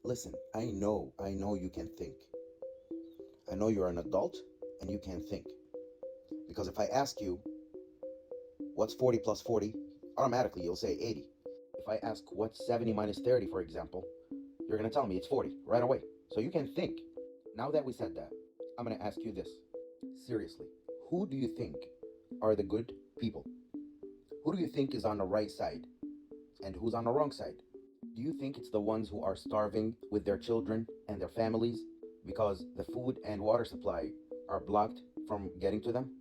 Listen, I know you can think. I know you're an adult and you can think. Because if I ask you, what's 40 plus 40, automatically you'll say 80. If I ask what's 70 minus 30, for example, you're going to tell me it's 40 right away. So you can think. Now that we said that, I'm going to ask you this. Seriously, who do you think are the good people? Who do you think is on the right side and who's on the wrong side? Do you think it's the ones who are starving with their children and their families because the food and water supply are blocked from getting to them?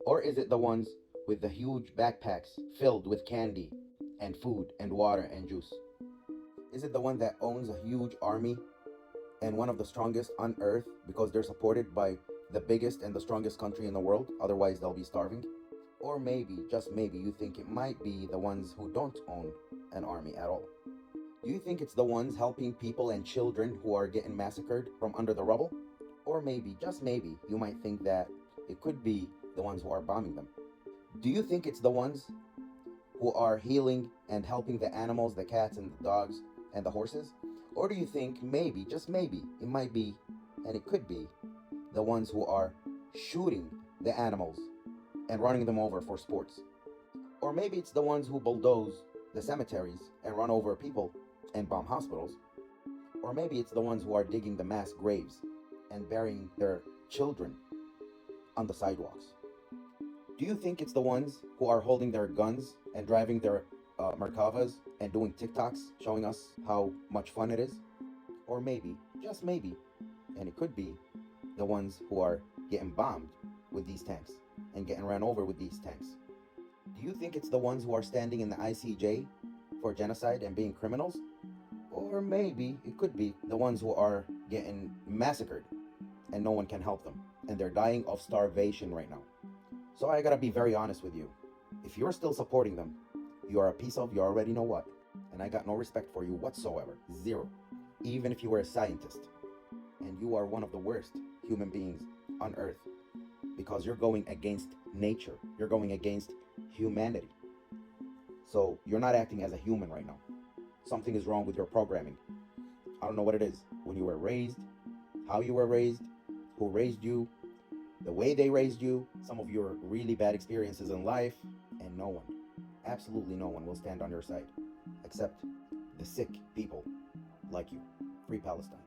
Or is it the ones with the huge backpacks filled with candy and food and water and juice? Is it the one that owns a huge army and one of the strongest on earth because they're supported by the biggest and the strongest country in the world? Otherwise, they'll be starving. Or maybe, just maybe, you think it might be the ones who don't own an army at all. Do you think it's the ones helping people and children who are getting massacred from under the rubble? Or maybe, just maybe, you might think that it could be the ones who are bombing them. Do you think it's the ones who are healing and helping the animals, the cats and the dogs and the horses? Or do you think maybe, just maybe, it might be, and it could be, the ones who are shooting the animals and running them over for sports? Or maybe it's the ones who bulldoze the cemeteries and run over people and bomb hospitals? Or maybe it's the ones who are digging the mass graves and burying their children on the sidewalks? Do you think it's the ones who are holding their guns and driving their Merkavas and doing TikToks showing us how much fun it is? Or maybe, just maybe, and it could be, the ones who are getting bombed with these tanks and getting ran over with these tanks? Do you think it's the ones who are standing in the ICJ for genocide and being criminals? Or maybe it could be the ones who are getting massacred and no one can help them and they're dying of starvation right now. So I gotta be very honest with you. If you're still supporting them, you are a piece of you already know what. And I got no respect for you whatsoever. Zero. Even if you were a scientist. And you are one of the worst human beings on earth. Because you're going against nature. You're going against humanity. So you're not acting as a human right now. Something is wrong with your programming. I don't know what it is. When you were raised, how you were raised, who raised you, the way they raised you, some of your really bad experiences in life, and no one, absolutely no one will stand on your side except the sick people like you. Free Palestine.